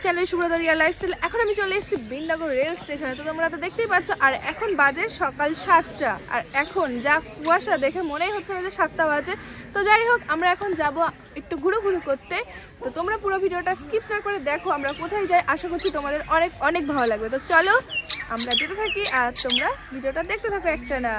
Channel সুব্রতরিয়া lifestyle. এখন আমি চলে এসেছি বিননগর রেল স্টেশনে। তো তোমরা তো দেখতেই পাচ্ছ, আর এখন বাজে সকাল 7টা, আর এখন যা কুয়াশা দেখে মনেই হচ্ছে না যে 7টা বাজে। তো যাই হোক, আমরা এখন যাব একটু ঘুরু করতে। তো তোমরা পুরো ভিডিওটা স্কিপ না করে দেখো আমরা কোথায় যাই। আশা করছি তোমাদের অনেক অনেক ভালো লাগবে। তো চলো আমরা যেতে থাকি আর তোমরা ভিডিওটা দেখতে থাকো একটা না।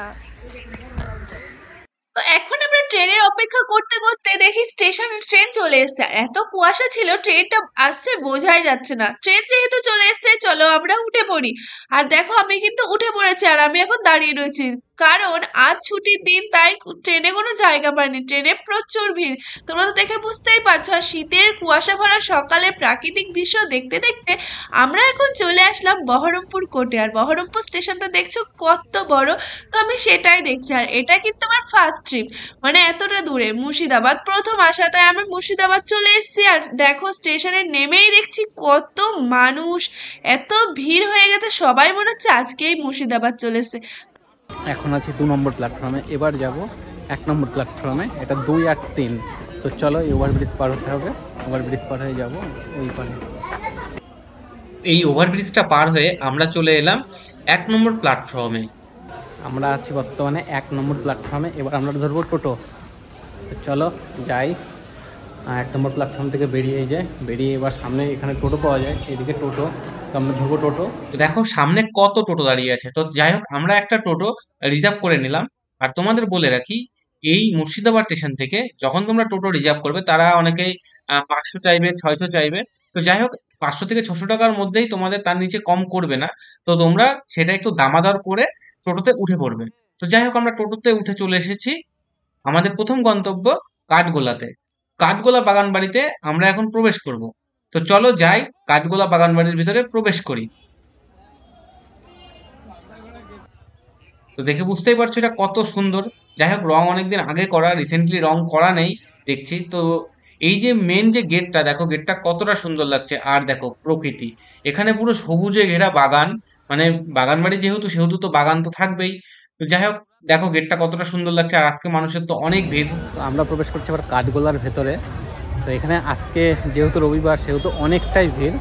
তো এখন আমরা ট্রেনের অপেক্ষা করতে করতে দেখি স্টেশনে ট্রেন চলে এসেছে। আর এত কুয়াশা ছিল, ট্রেনটা আসছে বোঝাই যাচ্ছে না। ট্রেন যেহেতু চলে এসেছে, চলো আমরা উঠে পড়ি। আর দেখো আমি কিন্তু উঠে পড়েছি, আর আমি এখন দাঁড়িয়ে রয়েছি, কারণ আজ ছুটির দিন, তাই ট্রেনে কোনো জায়গা পাইনি। ট্রেনে প্রচুর ভিড়, তোমরা তো দেখে বুঝতেই পারছো। আর শীতের কুয়াশা ভরা সকালে প্রাকৃতিক দৃশ্য দেখতে দেখতে আমরা এখন চলে আসলাম বহরমপুর কোর্টে। আর বহরমপুর স্টেশনটা দেখছো কত বড়, তো আমি সেটাই দেখছি। আর এটা কিন্তু আমার ফার্স্ট ট্রিপ, মানে এতটা দূরে মুর্শিদাবাদ প্রথম আসা, তাই আমি মুর্শিদাবাদ চলে এসেছি। আর দেখো স্টেশনে নেমেই দেখছি কত মানুষ, এত ভিড় হয়ে গেছে, সবাই মনে হচ্ছে আজকেই মুর্শিদাবাদ চলে এসেছে। এখন আছি 2 নম্বর প্ল্যাটফর্মে, এবার যাব 1 নম্বর প্ল্যাটফর্মে। এটা 2 আর 3। তো চলো ওভারব্রিজ পার হতে হবে, ওভারব্রিজ পার হয়ে যাব ওই পারে। এই ওভারব্রিজটা পার হয়ে আমরা চলে এলাম 1 নম্বর প্ল্যাটফর্মে। আমরা আছি বর্তমানে 1 নম্বর প্ল্যাটফর্মে। এবার আমরা ধরবো টোটো। তো চলো যাই। 1 নম্বর প্ল্যাটফর্ম থেকে বেরিয়ে এবার সামনে এখানে টোটো পাওয়া যায়, এদিকে টোটো। তো আমরা ধরবো টোটো। তো দেখো সামনে কত টোটো দাঁড়িয়ে আছে। তো যাই হোক, আমরা একটা টোটো রিজার্ভ করে নিলাম। আর তোমাদের বলে রাখি, এই মুর্শিদাবাদ স্টেশন থেকে যখন তোমরা টোটো রিজার্ভ করবে, তারা অনেকেই 500 চাইবে, 600 চাইবে। তো যাই হোক, 500 থেকে 600 টাকার মধ্যেই তোমাদের, তার নিচে কম করবে না। তো তোমরা সেটা একটু দামাদর করে টোটোতে উঠে পড়বে। তো যাই হোক, আমরা টোটোতে উঠে চলে এসেছি আমাদের প্রথম গন্তব্য কাঠগোলাতে। কাঠগোলা বাগান বাড়িতে আমরা এখন প্রবেশ করব। তো চলো যাই, কাঠগোলা বাগান বাড়ির ভিতরে প্রবেশ করি। তো দেখে বুঝতেই পারছো এটা কত সুন্দর। যাই হোক, রং অনেকদিন আগে করা, রিসেন্টলি রং করা নেই দেখছি। তো এই যে মেন যে গেটটা, দেখো গেটটা কতটা সুন্দর লাগছে। আর দেখো প্রকৃতি, এখানে পুরো সবুজে ঘেরা বাগান, মানে বাগান বাড়ি যেহেতু, সেহেতু তো বাগান তো থাকবেই। তো যাই হোক, দেখো গেটটা কতটা সুন্দর লাগছে। আর আজকে মানুষের তো অনেক ভিড়। তো আমরা প্রবেশ করছি আবার কাঠগোলার ভেতরে। তো এখানে আজকে যেহেতু রবিবার, সেহেতু অনেকটাই ভিড়।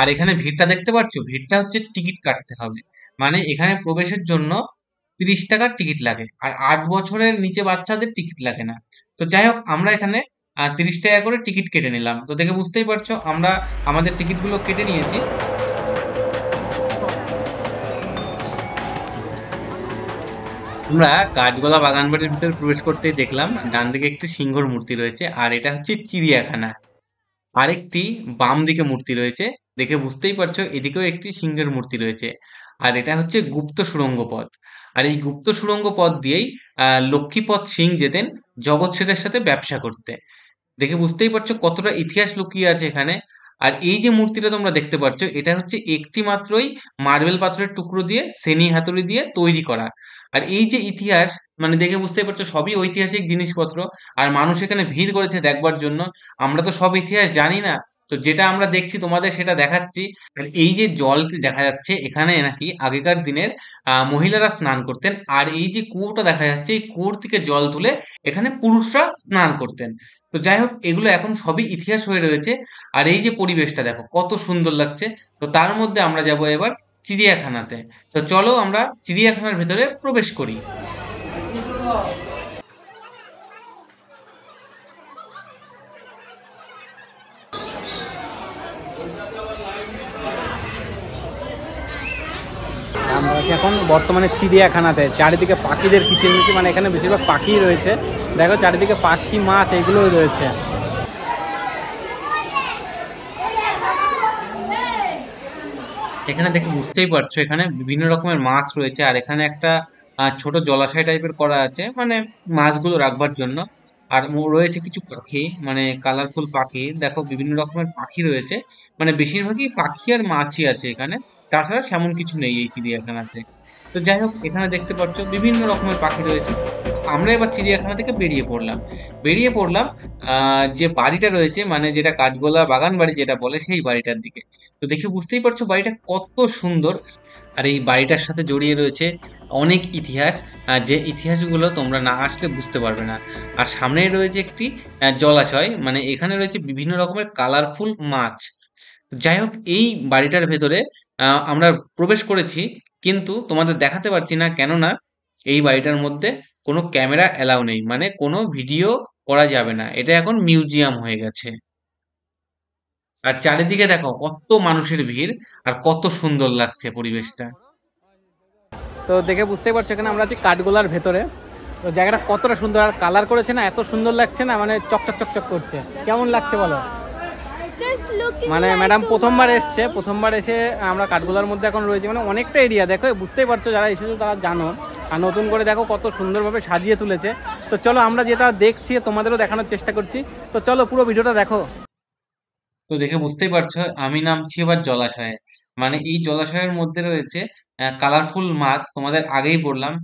আর এখানে ভিড়টা দেখতে পাচ্ছো, ভিড়টা হচ্ছে টিকিট কাটতে হবে। মানে এখানে প্রবেশের জন্য 30 টাকার টিকিট লাগে, আর 8 বছরের নিচে বাচ্চাদের টিকিট লাগে না। তো যাই হোক, আমরা এখানে 30 টাকা করে টিকিট কেটে নিলাম। তো দেখে বুঝতেই পারছো, আমরা আমাদের টিকিটগুলো কেটে নিয়েছি। আমরা কাঠগোলা বাগান বাড়ির ভিতরে প্রবেশ করতেই দেখলাম ডান দিকে একটি সিংহর মূর্তি রয়েছে, আর এটা হচ্ছে চিড়িয়াখানা। আরেকটি বাম দিকে মূর্তি রয়েছে, দেখে বুঝতেই পারছো এদিকেও একটি সিংহের মূর্তি রয়েছে। আর এটা হচ্ছে গুপ্ত সুড়ঙ্গ পথ। আর এই গুপ্ত সুড়ঙ্গ পথ দিয়েই লক্ষ্মীপদ সিং যেতেন জগৎ শেঠের সাথে ব্যবসা করতে। দেখে বুঝতেই পারছো কতটা ইতিহাস লুকিয়ে আছে এখানে। আর এই যে মূর্তিটা তোমরা দেখতে পাচ্ছ, এটা হচ্ছে একটি মাত্রই মার্বেল পাথরের টুকরো দিয়ে, সেনি হাতুড়ি দিয়ে তৈরি করা। আর এই যে ইতিহাস, মানে দেখে বুঝতেই পারছো সবই ঐতিহাসিক জিনিসপত্র। আর মানুষ এখানে ভিড় করেছে দেখবার জন্য। আমরা তো সব ইতিহাস জানি না, তো যেটা আমরা দেখছি তোমাদের সেটা দেখাচ্ছি। আর এই যে জলটি দেখা যাচ্ছে, এখানে নাকি আগেকার দিনের মহিলারা স্নান করতেন। আর এই যে কুয়োটা দেখা যাচ্ছে, এই কুয়োর থেকে জল তুলে এখানে পুরুষরা স্নান করতেন। তো যাই হোক, এগুলো এখন সবই ইতিহাস হয়ে রয়েছে। আর এই যে পরিবেশটা দেখো কত সুন্দর লাগছে। তো তার মধ্যে আমরা যাব এবার চিড়িয়াখানাতে। তো চলো আমরা চিড়িয়াখানার ভেতরে প্রবেশ করি। আমরা আছি এখন বর্তমানে চিড়িয়াখানাতে। চারিদিকে পাখিদের কিচিরমিচির, মানে এখানে বেশিরভাগ পাখি রয়েছে। দেখো চারিদিকে পাখি, মাছ এগুলোই রয়েছে। এখানে দেখে বুঝতেই পারছো এখানে বিভিন্ন রকমের মাছ রয়েছে। আর এখানে একটা ছোট জলাশয় টাইপের করা আছে, মানে মাছগুলো রাখবার জন্য। আর রয়েছে কিছু পাখি, মানে কালারফুল পাখি। দেখো বিভিন্ন রকমের পাখি রয়েছে, মানে বেশিরভাগই পাখি আর মাছই আছে এখানে। তাছাড়া সেমন কিছু নেই এই চিড়িয়াখানাতে। তো যাই হোক, এখানে দেখতে পাচ্ছ বিভিন্ন রকমের পাখি রয়েছে। আমরা এবার চিড়িয়াখানা থেকে বেরিয়ে পড়লাম যে বাড়িটা রয়েছে, মানে যেটা কাঠগোলা বাগান বাড়ি যেটা বলে, সেই বাড়িটার দিকে। তো দেখে বুঝতেই পারছো বাড়িটা কত সুন্দর। আর এই বাড়িটার সাথে জড়িয়ে রয়েছে অনেক ইতিহাস, যে ইতিহাসগুলো তোমরা না আসলে বুঝতে পারবে না। আর সামনেই রয়েছে একটি জলাশয়, মানে এখানে রয়েছে বিভিন্ন রকমের কালারফুল মাছ। যাই হোক, এই বাড়িটার ভেতরে আমরা প্রবেশ করেছি, কিন্তু তোমাদের দেখাতে পারছি না, কেননা এই বাড়িটার মধ্যে কোনো ক্যামেরা অ্যালাউ নেই, মানে কোনো ভিডিও করা যাবে না, এটা এখন মিউজিয়াম হয়ে গেছে। আর চারিদিকে দেখো কত মানুষের ভিড়, আর কত সুন্দর লাগছে পরিবেশটা। তো দেখে বুঝতেই পারছো এখানে আমরা আছি কাঠগোলার ভেতরে। তো জায়গাটা কতটা সুন্দর, আর কালার করেছে না, এত সুন্দর লাগছে না, মানে চকচক চকচক করছে। কেমন লাগছে বলো? মানে ম্যাডাম প্রথমবার এসে আমরা কাঠগোলার মধ্যে এখন রয়েছি, মানে অনেকটা এরিয়া দেখো, বুঝতেই পারছো, যারা এসেছো তারা জানো। আর নতুন করে দেখো কত সুন্দরভাবে সাজিয়ে তুলেছে। তো চলো আমরা যেটা দেখছি তোমাদেরও দেখানোর চেষ্টা করছি। তো চলো পুরো ভিডিওটা দেখো। তো দেখে বুঝতেই পারছো আমি নামছি এবার জলাশয়ে। মানে এই জলাশয়ের মধ্যে রয়েছে কালারফুল মাছ, তোমাদের আগেই বললাম।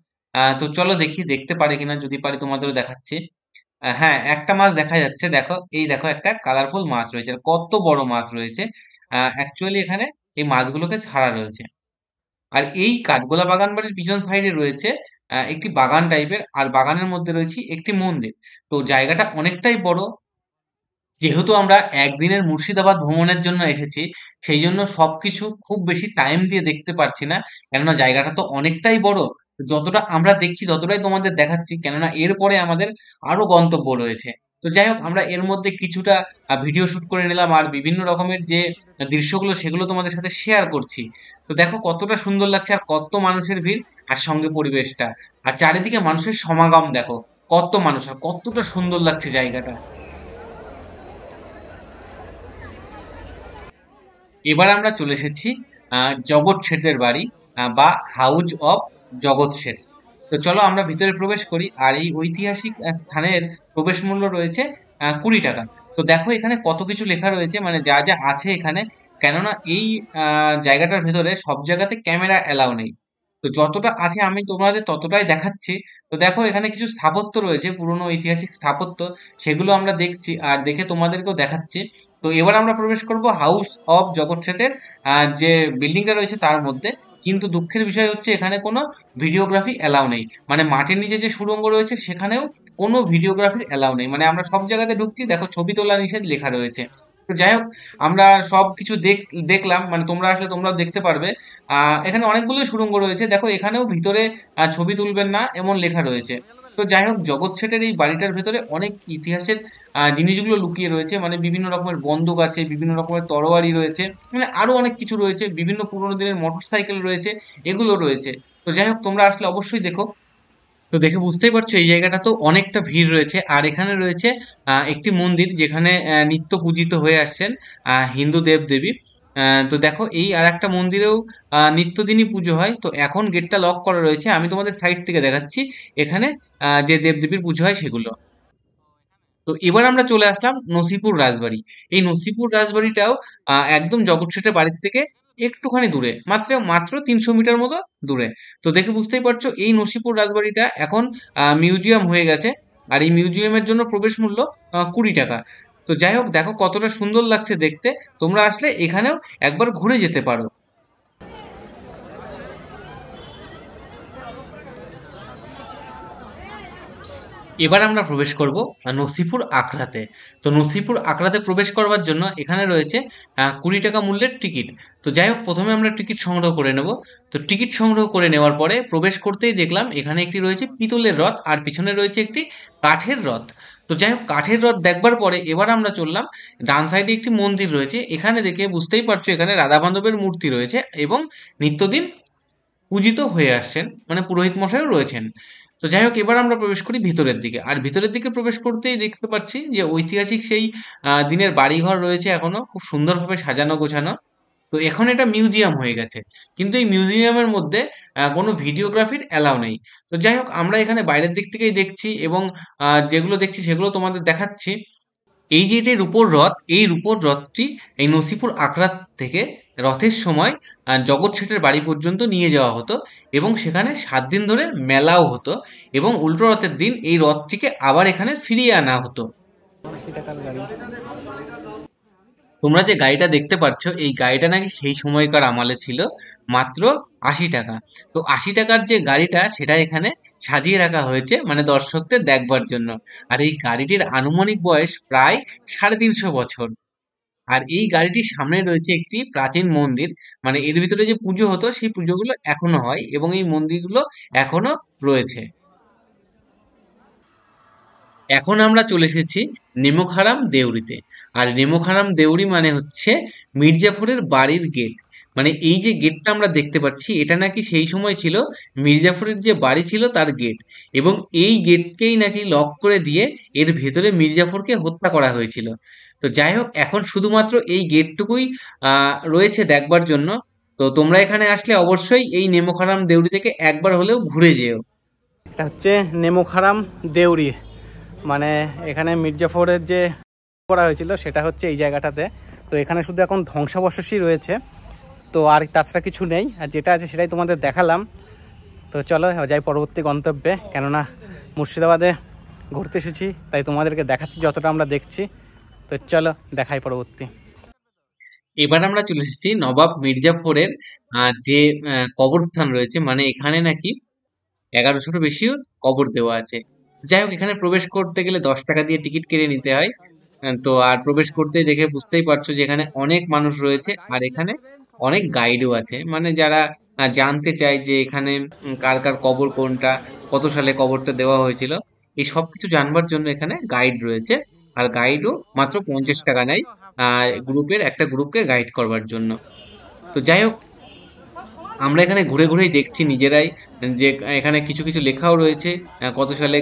তো চলো দেখি দেখতে পারে কিনা, যদি পারি তোমাদেরও দেখাচ্ছি। হ্যাঁ, একটা মাছ দেখা যাচ্ছে, দেখো এই দেখো একটা কালারফুল মাছ রয়েছে, আর কত বড় মাছ রয়েছে। অ্যাকচুয়ালি এখানে এই মাছগুলোকে ছাড়া রয়েছে। আর এই কাঠগোলা বাগান বাড়ির পিছন সাইডে রয়েছে একটি বাগান টাইপের, আর বাগানের মধ্যে রয়েছে একটি মন্দির। তো জায়গাটা অনেকটাই বড়। যেহেতু আমরা একদিনের মুর্শিদাবাদ ভ্রমণের জন্য এসেছি, সেই জন্য সবকিছু খুব বেশি টাইম দিয়ে দেখতে পারছি না, কেননা জায়গাটা তো অনেকটাই বড়। যতটা আমরা দেখছি ততটাই তোমাদের দেখাচ্ছি, কেননা এরপরে আমাদের আরো গন্তব্য রয়েছে। তো যাই হোক, আমরা এর মধ্যে কিছুটা ভিডিও শুট করে নিলাম, আর বিভিন্ন রকমের যে দৃশ্যগুলো সেগুলো তোমাদের সাথে শেয়ার করছি। তো দেখো কতটা সুন্দর লাগছে, আর কত মানুষের ভিড়, আর সঙ্গে পরিবেশটা, আর চারিদিকে মানুষের সমাগম দেখো, কত মানুষ, আর কতটা সুন্দর লাগছে জায়গাটা। এবার আমরা চলে এসেছি জগৎ শেঠের বাড়ি, বা হাউজ অফ জগৎ শেঠ। তো চলো আমরা ভিতরে প্রবেশ করি। আর এই ঐতিহাসিক স্থানের প্রবেশ মূল্য রয়েছে 20 টাকা। তো দেখো এখানে কত কিছু লেখা রয়েছে, মানে যা যা আছে এখানে, কেননা এই জায়গাটার ভেতরে সব জায়গাতে ক্যামেরা অ্যালাউ নেই। তো যতটা আছে আমি তোমাদের ততটাই দেখাচ্ছি। তো দেখো এখানে কিছু স্থাপত্য রয়েছে, পুরনো ঐতিহাসিক স্থাপত্য, সেগুলো আমরা দেখছি আর দেখে তোমাদেরকেও দেখাচ্ছি। তো এবার আমরা প্রবেশ করব হাউস অফ জগৎ শেঠের যে বিল্ডিংটা রয়েছে তার মধ্যে। কিন্তু দুঃখের বিষয় হচ্ছে এখানে কোনো ভিডিওগ্রাফি অ্যালাউ নেই, মানে মাটির নিচে যে সুড়ঙ্গ রয়েছে সেখানেও কোনো ভিডিওগ্রাফির অ্যালাউ নেই। মানে আমরা সব জায়গাতে ঢুকছি, দেখো ছবি তোলা নিষেধ লেখা রয়েছে। তো যাই হোক, আমরা সব কিছু দেখলাম, মানে তোমরা আসলে তোমরাও দেখতে পারবে। এখানে অনেকগুলো সুড়ঙ্গ রয়েছে, দেখো এখানেও ভিতরে ছবি তুলবেন না এমন লেখা রয়েছে। তো যাই হোক, জগৎ শেঠের এই বাড়িটার ভেতরে অনেক ইতিহাসের জিনিসগুলো লুকিয়ে রয়েছে, মানে বিভিন্ন রকমের বন্দুক আছে, বিভিন্ন রকমের তরোয়ারি রয়েছে, মানে আরো অনেক কিছু রয়েছে, বিভিন্ন পুরোনো দিনের মোটর সাইকেল রয়েছে, এগুলো রয়েছে। তো যাই হোক, তোমরা আসলে অবশ্যই দেখো। তো দেখে বুঝতেই পারছো এই জায়গাটা তো অনেকটা ভিড় রয়েছে। আর এখানে রয়েছে একটি মন্দির, যেখানে নিত্য পূজিত হয়ে আসছেন হিন্দু দেব দেবী। তো দেখো এই আর একটা মন্দিরেও নিত্যদিনই পুজো হয়। তো এখন গেটটা লক করা রয়েছে, আমি তোমাদের সাইড থেকে দেখাচ্ছি এখানে যে দেবদেবীর পুজো হয় সেগুলো। তো এবার আমরা চলে আসলাম নসিপুর রাজবাড়ি। এই নসিপুর রাজবাড়িটাও একদম জগৎ শেঠের বাড়ির থেকে একটুখানি দূরে, মাত্র মাত্র 300 মিটার মতো দূরে। তো দেখে বুঝতেই পারছো এই নসিপুর রাজবাড়িটা এখন মিউজিয়াম হয়ে গেছে। আর এই মিউজিয়ামের জন্য প্রবেশ মূল্য 20 টাকা। তো যাই হোক, দেখো কতটা সুন্দর লাগছে দেখতে, তোমরা আসলে এখানেও একবার ঘুরে যেতে পারো। এবার আমরা প্রবেশ করব নসিপুর আখড়াতে। তো নসিপুর আখড়াতে প্রবেশ করবার জন্য এখানে রয়েছে 20 টাকা মূল্যের টিকিট। তো যাই হোক, প্রথমে আমরা টিকিট সংগ্রহ করে নেব। তো টিকিট সংগ্রহ করে নেওয়ার পরে প্রবেশ করতেই দেখলাম এখানে একটি রয়েছে পিতলের রথ, আর পিছনে রয়েছে একটি কাঠের রথ। তো যাই হোক, কাঠের রথ দেখবার পরে এবার আমরা চললাম, ডান সাইডে একটি মন্দির রয়েছে, এখানে দেখে বুঝতেই পারছো এখানে রাধা মাধবের মূর্তি রয়েছে, এবং নিত্যদিন পূজিত হয়ে আসছেন, মানে পুরোহিত মশাইও রয়েছেন। তো যাই হোক, এবার আমরা প্রবেশ করি ভিতরের দিকে। আর ভিতরের দিকে প্রবেশ করতেই দেখতে পাচ্ছি যে ঐতিহাসিক সেই দিনের বাড়িঘর রয়েছে, এখনো খুব সুন্দরভাবে সাজানো গোছানো। তো এখন এটা মিউজিয়াম হয়ে গেছে, কিন্তু এই মিউজিয়ামের মধ্যে কোনো ভিডিওগ্রাফির অ্যালাউ নেই। তো যাই হোক, আমরা এখানে বাইরের দিক থেকেই দেখছি, এবং যেগুলো দেখছি সেগুলো তোমাদের দেখাচ্ছি। এই যে রূপোর রথ, এই রূপোর রথটি এই নসিপুর আখড়া থেকে রথের সময় জগৎ শেঠের বাড়ি পর্যন্ত নিয়ে যাওয়া হতো এবং সেখানে 7 দিন ধরে মেলাও হতো এবং উল্টো রথের দিন এই রথটিকে আবার এখানে ফিরিয়ে আনা হতো। তোমরা যে গাড়িটা দেখতে পাচ্ছ এই গাড়িটা নাকি সেই সময়কার আমলে ছিল মাত্র 80 টাকা। তো 80 টাকার যে গাড়িটা সেটা এখানে সাজিয়ে রাখা হয়েছে মানে দর্শকদের দেখবার জন্য। আর এই গাড়িটির আনুমানিক বয়স প্রায় 350 বছর। আর এই গাড়িটির সামনে রয়েছে একটি প্রাচীন মন্দির, মানে এর ভিতরে যে পুজো হতো সেই পুজোগুলো এখনো হয় এবং এই মন্দিরগুলো এখনো রয়েছে। এখন আমরা চলে এসেছি নেমোখারাম দেউরিতে। আর নেমোখারাম দেউরি মানে হচ্ছে মির্জাফরের বাড়ির গেট। মানে এই যে গেটটা আমরা দেখতে পাচ্ছি এটা নাকি সেই সময় ছিল মির্জাফরের যে বাড়ি ছিল তার গেট, এবং এই গেটকেই নাকি লক করে দিয়ে এর ভেতরে মির্জাফরকে হত্যা করা হয়েছিল। তো যাই হোক, এখন শুধুমাত্র এই গেটটুকুই রয়েছে দেখবার জন্য। তো তোমরা এখানে আসলে অবশ্যই এই নেমোখারাম দেউরি থেকে একবার হলেও ঘুরে যেও। এটা হচ্ছে নেমোখারাম দেউরি, মানে এখানে মির্জাফরের যে করা হয়েছিল সেটা হচ্ছে এই জায়গাটাতে। তো এখানে শুধু এখন ধ্বংসাবশেষই রয়েছে, তো আর তাছাড়া কিছু নেই। আর যেটা আছে সেটাই তোমাদের দেখালাম। তো চলো যাই পরবর্তী গন্তব্যে, কেননা মুর্শিদাবাদে ঘুরতে এসেছি তাই তোমাদেরকে দেখাচ্ছি যতটা আমরা দেখছি। তো চলো দেখাই পরবর্তী। এবার আমরা চলে এসেছি নবাব মির্জাফরের যে কবরস্থান রয়েছে, মানে এখানে নাকি 1100 বেশি কবর দেওয়া আছে। যাই হোক, এখানে প্রবেশ করতে গেলে 10 টাকা দিয়ে টিকিট কেটে নিতে হয়। তো আর প্রবেশ করতেই দেখে বুঝতেই পারছো যে এখানে অনেক মানুষ রয়েছে আর এখানে অনেক গাইডও আছে, মানে যারা জানতে চায় যে এখানে কার কার কবর কোনটা, কত সালে কবরটা দেওয়া হয়েছিল, এই সব কিছু জানবার জন্য এখানে গাইড রয়েছে। আর গাইডও মাত্র 50 টাকা নেয় গ্রুপের, একটা গ্রুপকে গাইড করবার জন্য। তো যাই হোক, আমরা এখানে ঘুরে ঘুরেই দেখছি নিজেরাই যে এখানে কিছু কিছু লেখাও রয়েছে কত সালে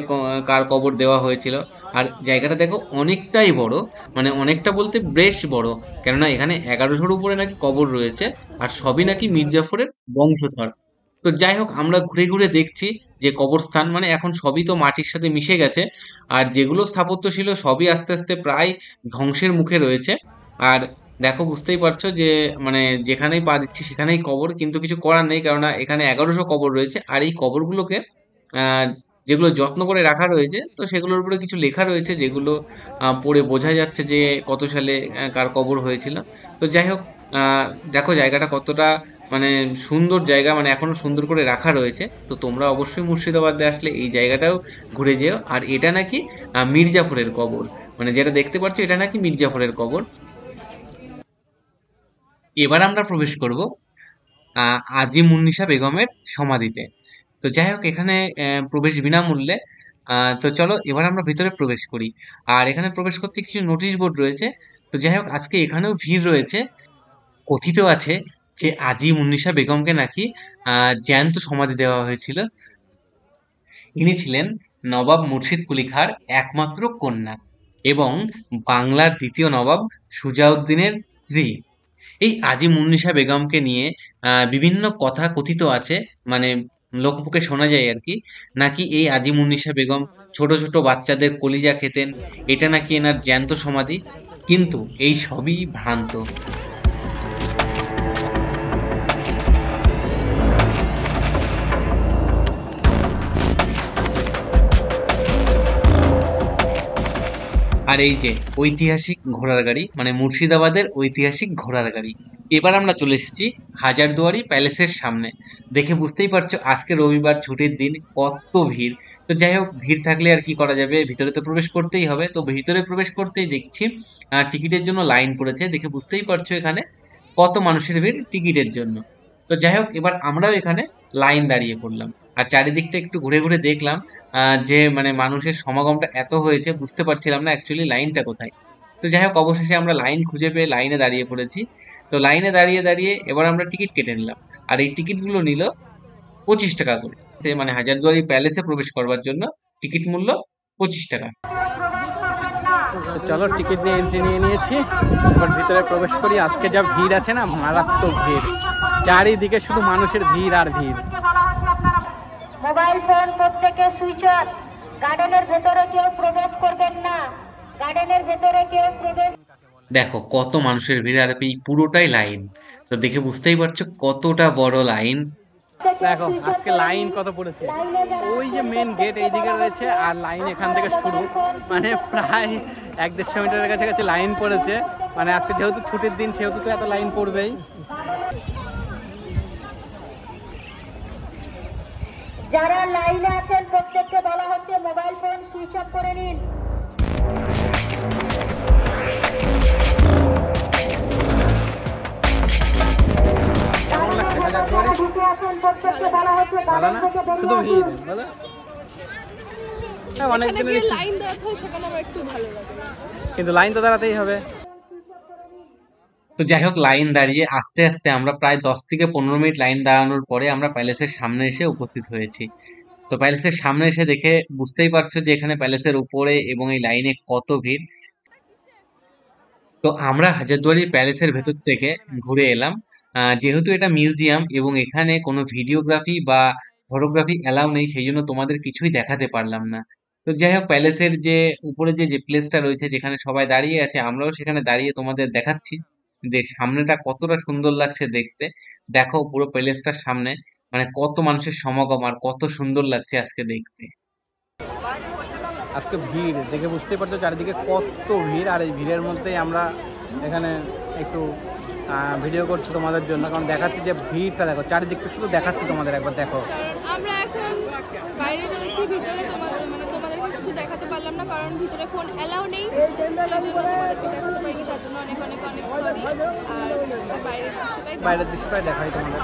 কার কবর দেওয়া হয়েছিল। আর জায়গাটা দেখো অনেকটাই বড়, মানে অনেকটা বলতে বেশ বড়, কেননা এখানে 1100-র উপরে নাকি কবর রয়েছে আর সবই নাকি মির্জাফরের বংশধর। তো যাই হোক, আমরা ঘুরে ঘুরে দেখছি যে কবরস্থান মানে এখন সবই তো মাটির সাথে মিশে গেছে, আর যেগুলো স্থাপত্য ছিল সবই আস্তে আস্তে প্রায় ধ্বংসের মুখে রয়েছে। আর দেখো বুঝতেই পারছো যে মানে যেখানেই পা দিচ্ছি সেখানেই কবর, কিন্তু কিছু করার নেই, কেননা এখানে 1100 কবর রয়েছে। আর এই কবরগুলোকে আহ, যেগুলো যত্ন করে রাখা রয়েছে, তো সেগুলোর উপরে কিছু লেখা রয়েছে যেগুলো পড়ে বোঝা যাচ্ছে যে কত সালে কার কবর হয়েছিল। তো যাই হোক, দেখো জায়গাটা কতটা মানে সুন্দর জায়গা, মানে এখনো সুন্দর করে রাখা রয়েছে। তো তোমরা অবশ্যই মুর্শিদাবাদে আসলে এই জায়গাটাও ঘুরে যেও। আর এটা নাকি মির্জাফরের কবর, মানে যেটা দেখতে পাচ্ছ এটা নাকি মির্জাফরের কবর। এবার আমরা প্রবেশ করব আজিমুন্নিসা বেগমের সমাধিতে। তো যাই হোক, এখানে প্রবেশ বিনামূল্যে। তো চলো এবার আমরা ভিতরে প্রবেশ করি। আর এখানে প্রবেশ করতে কিছু নোটিশ বোর্ড রয়েছে। তো যাই হোক, আজকে এখানেও ভিড় রয়েছে। কথিত আছে যে আজিমুন্নিসা বেগমকে নাকি জ্যান্ত সমাধি দেওয়া হয়েছিল। ইনি ছিলেন নবাব মুর্শিদ কুলি খাঁর একমাত্র কন্যা এবং বাংলার দ্বিতীয় নবাব সুজাউদ্দিনের স্ত্রী। এই আজিমুন্নিসা বেগমকে নিয়ে বিভিন্ন কথা কথিত আছে, মানে লোকমুখে শোনা যায় আর কি, নাকি এই আজিমুন্নিসা বেগম ছোট ছোট বাচ্চাদের কলিজা খেতেন, এটা নাকি এনার জ্যান্ত সমাধি, কিন্তু এই সবই ভ্রান্ত। আর এই যে ঐতিহাসিক ঘোড়ার গাড়ি, মানে মুর্শিদাবাদের ঐতিহাসিক ঘোড়ার গাড়ি। এবার আমরা চলে এসেছি হাজারদুয়ারি প্যালেসের সামনে। দেখে বুঝতেই পারছো আজকে রবিবার, ছুটির দিন, কত ভিড়। তো যাই হোক, ভিড় থাকলে আর কি করা যাবে, ভিতরে তো প্রবেশ করতেই হবে। তো ভিতরে প্রবেশ করতেই দেখছি টিকিটের জন্য লাইন পড়েছে। দেখে বুঝতেই পারছো এখানে কত মানুষের ভিড় টিকিটের জন্য। তো যাই হোক, এবার আমরাও এখানে লাইন দাঁড়িয়ে পড়লাম। আর চারিদিকটা একটু ঘুরে ঘুরে দেখলাম যে মানে মানুষের সমাগমটা এত হয়েছে বুঝতে পারছিলাম না অ্যাকচুয়ালি লাইনটা কোথায়। তো যাই হোক, অবশেষে আমরা লাইন খুঁজে পেয়ে লাইনে দাঁড়িয়ে পড়েছি। তো লাইনে দাঁড়িয়ে দাঁড়িয়ে এবার আমরা টিকিট কেটে নিলাম। আর এই টিকিটগুলো নিল 25 টাকা করে, মানে হাজারদুয়ারি প্যালেসে প্রবেশ করবার জন্য টিকিট মূল্য 25 টাকা। তো চলো টিকিট নিয়ে এন্ট্রি নিয়ে নিয়েছি, এবার ভিতরে প্রবেশ করি। আজকে যা ভিড় আছে না, মারাত্মক ভিড়, চারিদিকে শুধু মানুষের ভিড় আর ভিড়। মোবাইল ফোন প্রত্যেকে সুইচ অফ। গার্ডেনের ভেতরে কেউ প্রবেশ করবেন না, গার্ডেনের ভেতরে কেউ প্রবেশ। দেখো কত মানুষের ভিড়, আর এই পুরোটাই লাইন। তো দেখে বুঝতেই পারছো কতটা বড় লাইন। দেখো আজকে লাইন কত পড়েছে, ওই যে মেন গেট এইদিকে রয়েছে আর লাইন এখান থেকে শুরু, মানে প্রায় 1-1.5 মিটারের কাছাকাছি লাইন পড়েছে। মানে আজকে যেহেতু ছুটির দিন সেহেতু তো এত লাইন পড়বেই। যারা লাইনে আছেন প্রত্যেককে বলা হচ্ছে মোবাইল ফোন সুইচ অফ করে নিন। কেমন লাগছে হাজারদুয়ারি? যারা ঢুকে আছেন প্রত্যেককে বলা হচ্ছে ভালো বাগান না? থেকে শুধু বেরিয়ে ভিড় আসুন। বলো? হ্যাঁ, অনেক এখানে দিনের গিয়ে ইচ্ছে। লাইন দেওয়া হয় সেখানে আমার একটু ভালো লাগে। কিন্তু লাইন তো দাঁড়াতেই হবে। তো যাই হোক, লাইন দাঁড়িয়ে আস্তে আস্তে আমরা প্রায় 10 থেকে 15 মিনিট লাইন দাঁড়ানোর পরে আমরা প্যালেসের সামনে এসে উপস্থিত হয়েছি। তো প্যালেসের সামনে এসে দেখে বুঝতেই পারছো যে এখানে প্যালেসের উপরে এবং এই লাইনে কত ভিড়। তো আমরা হাজারদুয়ারি প্যালেসের ভেতর থেকে ঘুরে এলাম। যেহেতু এটা মিউজিয়াম এবং এখানে কোনো ভিডিওগ্রাফি বা ফটোগ্রাফি অ্যালাউ নেই, সেই জন্য তোমাদের কিছুই দেখাতে পারলাম না। তো যাই হোক, প্যালেসের যে উপরে যে প্লেসটা রয়েছে যেখানে সবাই দাঁড়িয়ে আছে, আমরাও সেখানে দাঁড়িয়ে তোমাদের দেখাচ্ছি যে সামনেটা কতটা সুন্দর লাগছে দেখতে। দেখো পুরো প্যালেসটার সামনে মানে কত মানুষের সমাগম আর কত সুন্দর লাগছে আজকে দেখতে। আজকে ভিড় দেখে বুঝতেই পারছো চারিদিকে কত ভিড়, আর এই ভিড়ের মধ্যেই আমরা এখানে একটু ভিডিও করছি তোমাদের জন্য, কারণ দেখাচ্ছি যে ভিড়টা দেখো, চারিদিকটা শুধু দেখাচ্ছি তোমাদের, একবার দেখো। কারণ আমরা এখন বাইরে রয়েছি, ভিতরে তোমাদেরকে কিছু দেখাতে পারলাম না কারণ ভিতরে ফোন অ্যালাউ নেই, সেই জন্য তোমাদেরকে দেখাতে পারিনি, তার জন্য অনেক অনেক অনেক সরি। আর বাইরের দৃশ্যটাই দেখাই তোমাদের।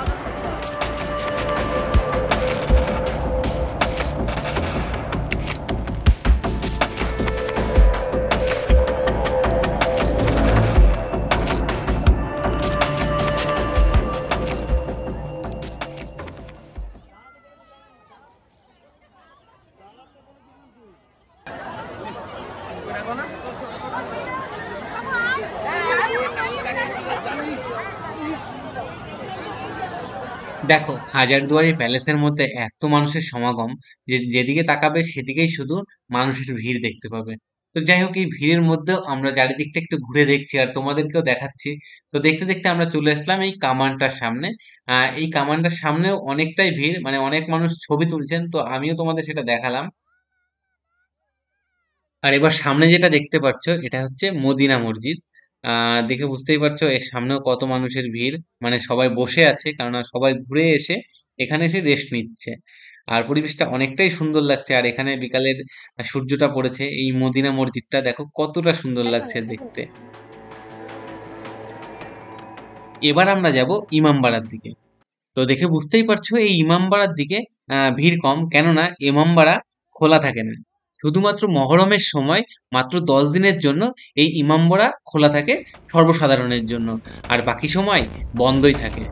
দেখো হাজারদুয়ারি প্যালেসের মধ্যে এত মানুষের সমাগম যে যেদিকে তাকাবে সেদিকেই শুধু মানুষের ভিড় দেখতে পাবে। তো যাই হোক, এই ভিড়ের মধ্যেও আমরা চারিদিকটা একটু ঘুরে দেখছি আর তোমাদেরকেও দেখাচ্ছি। তো দেখতে দেখতে আমরা চলে আসলাম এই কামানটার সামনে। এই কামানটার সামনেও অনেকটাই ভিড়, মানে অনেক মানুষ ছবি তুলছেন, তো আমিও তোমাদের সেটা দেখালাম। আর এবার সামনে যেটা দেখতে পাচ্ছ এটা হচ্ছে মদিনা মসজিদ। দেখে বুঝতেই পারছো এর সামনেও কত মানুষের ভিড়, মানে সবাই বসে আছে, কেননা সবাই ঘুরে এসে এখানে এসে রেস্ট নিচ্ছে। আর পরিবেশটা অনেকটাই সুন্দর লাগছে, আর এখানে বিকালের সূর্যটা পড়েছে। এই মদিনা মসজিদটা দেখো কতটা সুন্দর লাগছে দেখতে। এবার আমরা যাব ইমামবাড়ার দিকে। তো দেখে বুঝতেই পারছো এই ইমামবাড়ার দিকে ভিড় কম, কেননা ইমামবাড়া খোলা থাকে না। শুধুমাত্র মহরমের সময় মাত্র 10 দিনের জন্য এই ইমামবাড়া খোলা থাকে সর্বসাধারণের জন্য, আর বাকি সময় বন্ধই থাকে।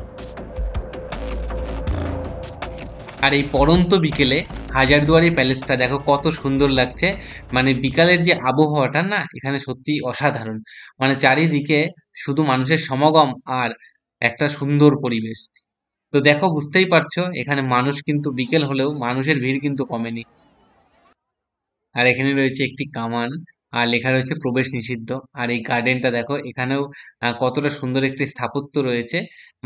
আর এই পড়ন্ত বিকেলে হাজারদুয়ারি প্যালেসটা দেখো কত সুন্দর লাগছে। মানে বিকালের যে আবহাওয়াটা না এখানে সত্যি অসাধারণ, মানে চারিদিকে শুধু মানুষের সমাগম আর একটা সুন্দর পরিবেশ। তো দেখো বুঝতেই পারছো এখানে মানুষ কিন্তু বিকেল হলেও মানুষের ভিড় কিন্তু কমেনি। আর এখানে রয়েছে একটি কামান, আর লেখা রয়েছে প্রবেশ নিষিদ্ধ। আর এই গার্ডেনটা দেখো, এখানেও কতটা সুন্দর একটি স্থাপত্য রয়েছে,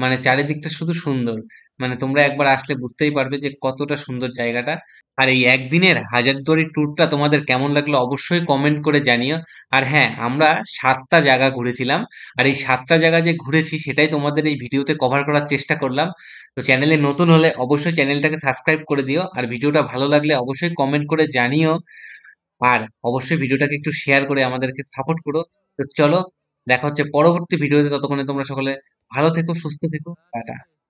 মানে চারিদিকটা শুধু সুন্দর। মানে তোমরা একবার আসলে বুঝতেই পারবে যে কতটা সুন্দর জায়গাটা। আর এই একদিনের হাজারদুয়ারি ট্যুরটা তোমাদের কেমন লাগলো অবশ্যই কমেন্ট করে জানিও। আর হ্যাঁ, আমরা 7টা জায়গা ঘুরেছিলাম, আর এই 7টা জায়গা যে ঘুরেছি সেটাই তোমাদের এই ভিডিওতে কভার করার চেষ্টা করলাম। তো চ্যানেলে নতুন হলে অবশ্যই চ্যানেলটাকে সাবস্ক্রাইব করে দিও, আর ভিডিওটা ভালো লাগলে অবশ্যই কমেন্ট করে জানিও, আর অবশ্যই ভিডিওটাকে একটু শেয়ার করে আমাদেরকে সাপোর্ট করো। তো চলো, দেখা হচ্ছে পরবর্তী ভিডিওতে, ততক্ষণে তোমরা সকলে ভালো থেকো, সুস্থ থেকো, টাটা।